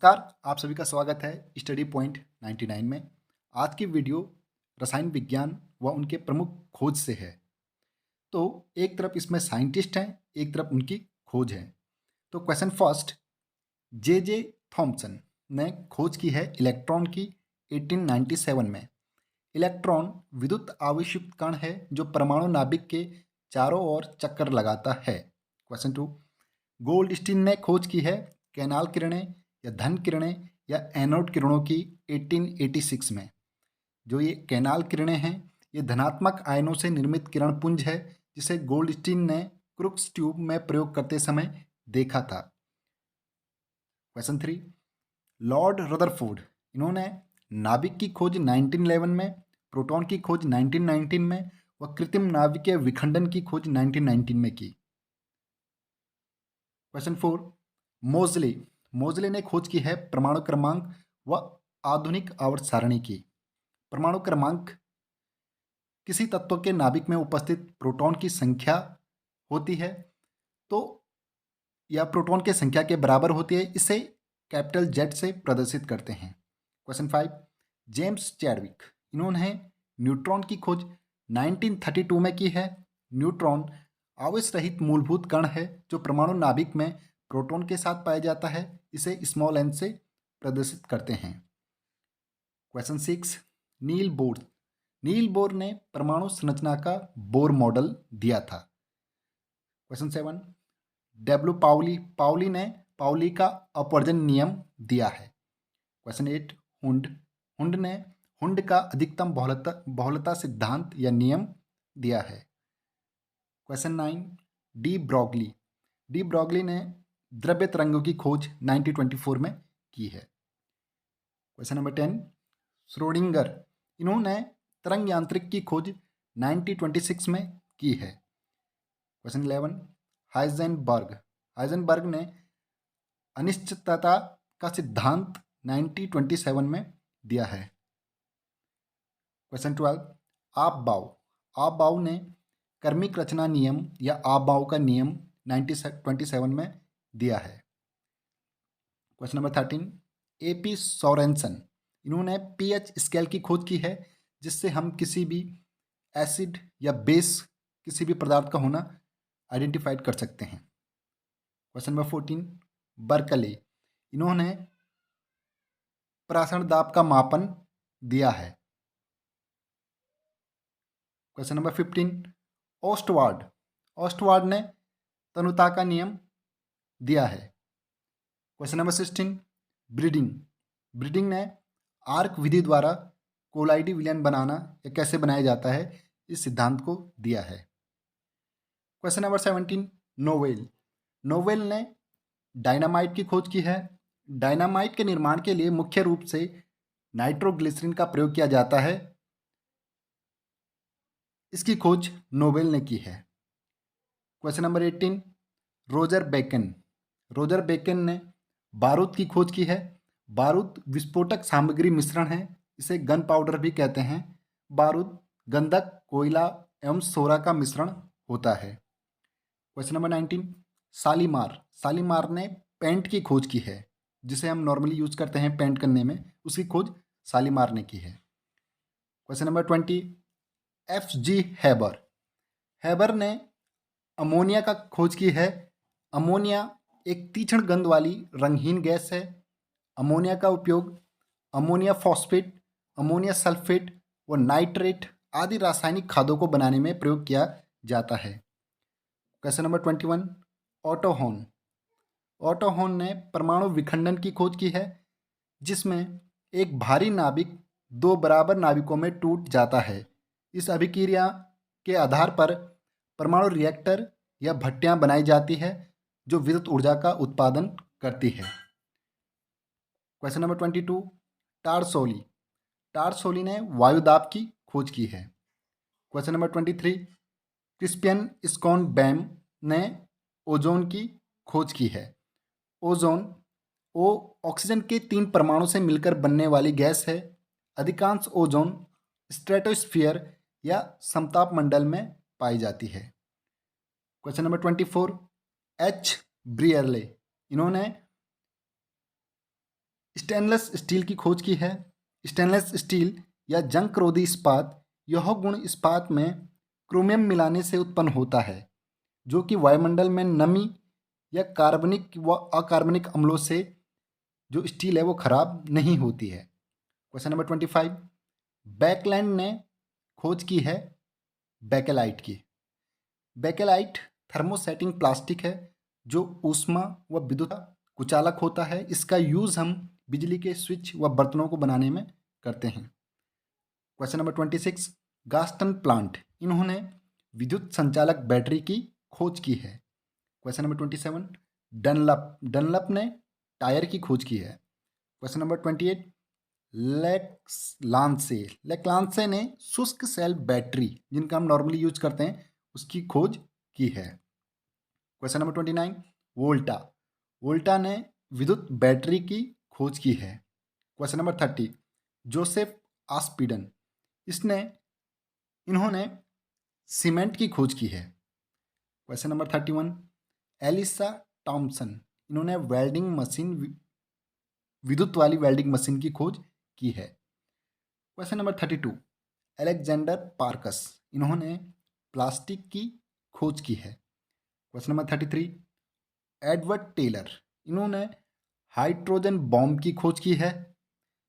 नमस्कार, आप सभी का स्वागत है स्टडी पॉइंट 99 में। आज की वीडियो रसायन विज्ञान व उनके प्रमुख खोज से है। तो एक तरफ इसमें साइंटिस्ट हैं, एक तरफ उनकी खोज है। तो क्वेश्चन फर्स्ट, जे जे थॉम्सन ने खोज की है इलेक्ट्रॉन की 1897 में। इलेक्ट्रॉन विद्युत आवेशयुक्त कण है जो परमाणु नाभिक के चारों ओर चक्कर लगाता है। क्वेश्चन टू, गोल्डस्टीन ने खोज की है कैनाल किरणें या धन किरणें या एनोड किरणों की 1886 में। जो ये कैनाल किरणें हैं, ये धनात्मक आयनों से निर्मित किरण पुंज है जिसे गोल्डस्टीन ने क्रुक्स ट्यूब में प्रयोग करते समय देखा था। क्वेश्चन थ्री, लॉर्ड रदरफोर्ड, इन्होंने नाभिक की खोज 1911 में, प्रोटॉन की खोज 1919 में व कृत्रिम नाभिकीय विखंडन की खोज 1919 में की। क्वेश्चन फोर, मोजले मोजले ने खोज की है परमाणु क्रमांक व आधुनिक आवर्त सारणी की। परमाणु क्रमांक किसी तत्व के नाभिक में उपस्थित प्रोटॉन की संख्या होती है, तो या प्रोटॉन की संख्या के बराबर होती है। इसे कैपिटल जेड से प्रदर्शित करते हैं। क्वेश्चन फाइव, जेम्स चैडविक, इन्होंने न्यूट्रॉन की खोज 1932 में की है। न्यूट्रॉन आवेश रहित मूलभूत कण है जो परमाणु नाभिक में प्रोटॉन के साथ पाया जाता है। इसे स्मॉल एन से प्रदर्शित करते हैं। क्वेश्चन सिक्स, नील बोर ने परमाणु संरचना का बोर मॉडल दिया था। क्वेश्चन सेवन, डब्ल्यू पाउली ने पाउली का अपवर्जन नियम दिया है। क्वेश्चन एट, हुंड ने हुंड का अधिकतम बहुलता सिद्धांत या नियम दिया है। क्वेश्चन नाइन, डी ब्रॉगली ने द्रव्य तरंगों की खोज 1924 में की है। क्वेश्चन नंबर 10, श्रोडिंगर, इन्होंने तरंग यांत्रिक की खोज 1926 में की है। क्वेश्चन 11, हाइजेनबर्ग ने अनिश्चितता का सिद्धांत 1927 में दिया है। क्वेश्चन 12, आप बाउ ने कर्मिक रचना नियम या आप बाउ का नियम 1927 में दिया है। क्वेश्चन नंबर 13, एपी सोरेनसन, इन्होंने पीएच स्केल की खोज की है जिससे हम किसी भी एसिड या बेस किसी भी पदार्थ का होना आइडेंटिफाइड कर सकते हैं। क्वेश्चन नंबर 14, बर्कले, इन्होंने प्रासरण दाब का मापन दिया है। क्वेश्चन नंबर 15, ओस्टवार्ड ने तनुता का नियम दिया है। क्वेश्चन नंबर 16, ब्रीडिंग ने आर्क विधि द्वारा कोलाइडी विलयन बनाना या कैसे बनाया जाता है इस सिद्धांत को दिया है। क्वेश्चन नंबर 17, नोवेल ने डायनामाइट की खोज की है। डायनामाइट के निर्माण के लिए मुख्य रूप से नाइट्रोग्लिसरीन का प्रयोग किया जाता है। इसकी खोज नोवेल ने की है। क्वेश्चन नंबर 18, रोजर बेकन ने बारूद की खोज की है। बारूद विस्फोटक सामग्री मिश्रण है, इसे गन पाउडर भी कहते हैं। बारूद गंधक, कोयला एवं सोरा का मिश्रण होता है। क्वेश्चन नंबर 19, सालीमार ने पेंट की खोज की है, जिसे हम नॉर्मली यूज करते हैं पेंट करने में, उसकी खोज सालीमार ने की है। Question number 20, एफ.जी. हैबर ने अमोनिया का खोज की है। अमोनिया एक तीक्ष्ण गंध वाली रंगहीन गैस है। अमोनिया का उपयोग अमोनिया फॉस्फेट, अमोनिया सल्फेट व नाइट्रेट आदि रासायनिक खादों को बनाने में प्रयोग किया जाता है। क्वेश्चन नंबर 21, ऑटोहोन ने परमाणु विखंडन की खोज की है, जिसमें एक भारी नाभिक दो बराबर नाभिकों में टूट जाता है। इस अभिक्रिया के आधार पर परमाणु रिएक्टर या भट्टियां बनाई जाती है जो विद्युत ऊर्जा का उत्पादन करती है। क्वेश्चन नंबर 22, टारसोली ने वायुदाब की खोज की है। क्वेश्चन नंबर 23, क्रिस्पियन स्कॉन बैम ने ओजोन की खोज की है। ओजोन ऑक्सीजन के 3 परमाणु से मिलकर बनने वाली गैस है। अधिकांश ओजोन स्ट्रेटोस्फीयर या समताप मंडल में पाई जाती है। Question number 24, H. ब्रियरले, इन्होंने स्टेनलेस स्टील की खोज की है। स्टेनलेस स्टील या जंग रोधी इस्पात, यह गुण इस्पात में क्रोमियम मिलाने से उत्पन्न होता है, जो कि वायुमंडल में नमी या कार्बनिक व अकार्बनिक अम्लों से जो स्टील है वो खराब नहीं होती है। क्वेश्चन नंबर 25, बैकलैंड ने खोज की है बेकेलाइट की। बेकेलाइट थर्मोसेटिंग प्लास्टिक है जो ऊष्मा व विद्युत कुचालक होता है। इसका यूज़ हम बिजली के स्विच व बर्तनों को बनाने में करते हैं। क्वेश्चन नंबर 26, गास्टन प्लांट, इन्होंने विद्युत संचालक बैटरी की खोज की है। क्वेश्चन नंबर 27, डनलप ने टायर की खोज की है। क्वेश्चन नंबर 28, लेक्लांसे ने शुष्क सेल बैटरी, जिनका हम नॉर्मली यूज करते हैं, उसकी खोज की है। क्वेश्चन नंबर 29, वोल्टा ने विद्युत बैटरी की खोज की है। क्वेश्चन नंबर 30, जोसेफ आस्पिडन, इन्होंने सीमेंट की खोज की है। क्वेश्चन नंबर 31, एलिसा टॉमसन, इन्होंने वेल्डिंग मशीन, विद्युत वाली वेल्डिंग मशीन की खोज की है। क्वेश्चन नंबर 32, अलेक्जेंडर पार्कस, इन्होंने प्लास्टिक की खोज की है। क्वेश्चन नंबर 33, एडवर्ड टेलर, इन्होंने हाइड्रोजन बॉम्ब की खोज की है,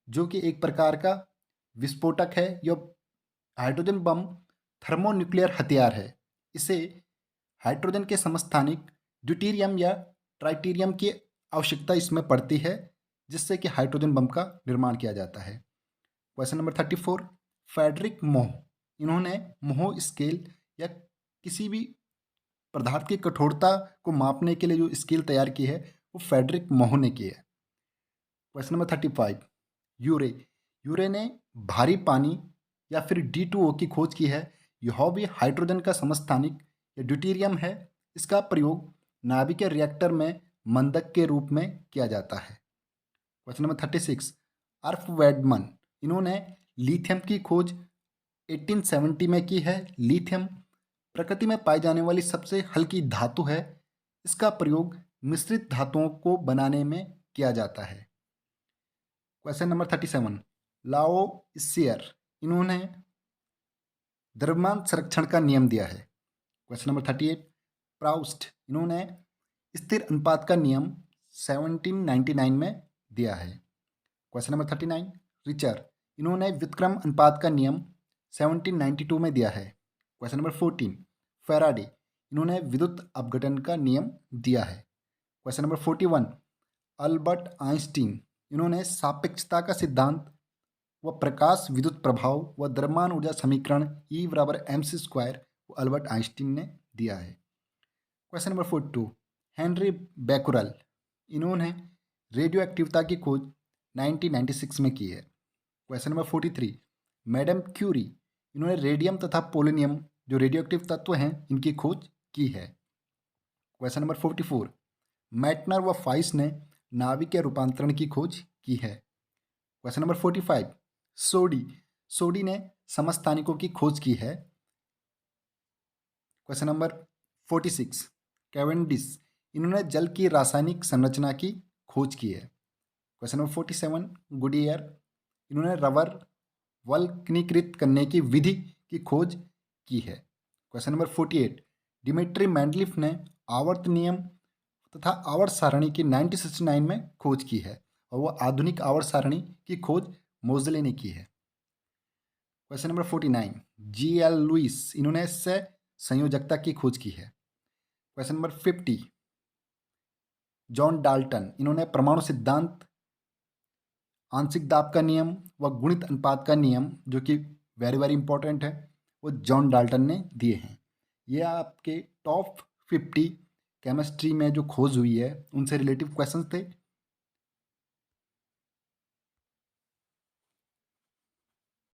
जो कि एक प्रकार का विस्फोटक है। यह हाइड्रोजन बम थर्मोन्यूक्लियर हथियार है। इसे हाइड्रोजन के समस्थानिक ड्यूटेरियम या ट्राइटेरियम की आवश्यकता इसमें पड़ती है, जिससे कि हाइड्रोजन बम का निर्माण किया जाता है। क्वेश्चन नंबर 34, फ्रेडरिक मोह, इन्होंने मोह स्केल या किसी भी पदार्थ की कठोरता को मापने के लिए जो स्केल तैयार की है वो फ्रेडरिक मोह ने की है। क्वेश्चन नंबर 35, यूरे ने भारी पानी या फिर D2O की खोज की है। यह भी हाइड्रोजन का समस्थानिक या ड्यूटेरियम है। इसका प्रयोग नाभिकीय रिएक्टर में मंदक के रूप में किया जाता है। क्वेश्चन नंबर 36, अर्फ वेडमन, इन्होंने लिथियम की खोज 1870 में की है। लिथियम प्रकृति में पाई जाने वाली सबसे हल्की धातु है। इसका प्रयोग मिश्रित धातुओं को बनाने में किया जाता है। क्वेश्चन नंबर 37, लाओ इसियर, इन्होंने द्रव्यमान संरक्षण का नियम दिया है। क्वेश्चन नंबर 38, प्राउस्ट, इन्होंने स्थिर अनुपात का नियम 1799 में दिया है। क्वेश्चन नंबर 39, रिचर, इन्होंने व्युत्क्रम अनुपात का नियम 1792 में दिया है। क्वेश्चन नंबर 14, फैराडे, इन्होंने विद्युत अपघटन का नियम दिया है। क्वेश्चन नंबर 41, अल्बर्ट आइंस्टीन, इन्होंने सापेक्षता का सिद्धांत व प्रकाश विद्युत प्रभाव व द्रव्यमान ऊर्जा समीकरण E=mc² वो अल्बर्ट आइंस्टीन ने दिया है। क्वेश्चन नंबर 42, हेनरी बैकुरल, इन्होंने रेडियो एक्टिविता की खोज 1996 में की है। क्वेश्चन नंबर 43, मैडम क्यूरी, इन्होंने रेडियम तथा पोलोनियम जो रेडियो एक्टिव तत्व हैं इनकी खोज की है। क्वेश्चन नंबर 44, मैटनर व फाइस ने नाभिकीय रूपांतरण की खोज की है। क्वेश्चन नंबर 45, सोडी ने समस्थानिकों की खोज की है। क्वेश्चन नंबर 46, कैवेंडिश, इन्होंने जल की रासायनिक संरचना की खोज की है। क्वेश्चन नंबर 47, गुडियर, इन्होंने रबर वल्कनीकृत करने की विधि की खोज की है। क्वेश्चन नंबर 48, डिमिट्री मेंडलीफ ने आवर्त नियम तथा आवर्त सारणी की 1969 में खोज की है और वह आधुनिक आवर्त सारणी की खोज मोजले ने की है। Question number 49, G.L. लुइस, इन्होंने सह संयोजकता की खोज की है। क्वेश्चन नंबर 50, जॉन डाल्टन, इन्होंने परमाणु सिद्धांत, आंशिक दाब का नियम व गुणित अनुपात का नियम, जो कि वेरी वेरी इंपॉर्टेंट है, वो जॉन डाल्टन ने दिए हैं। ये आपके टॉप 50 केमिस्ट्री में जो खोज हुई है उनसे रिलेटिव क्वेश्चंस थे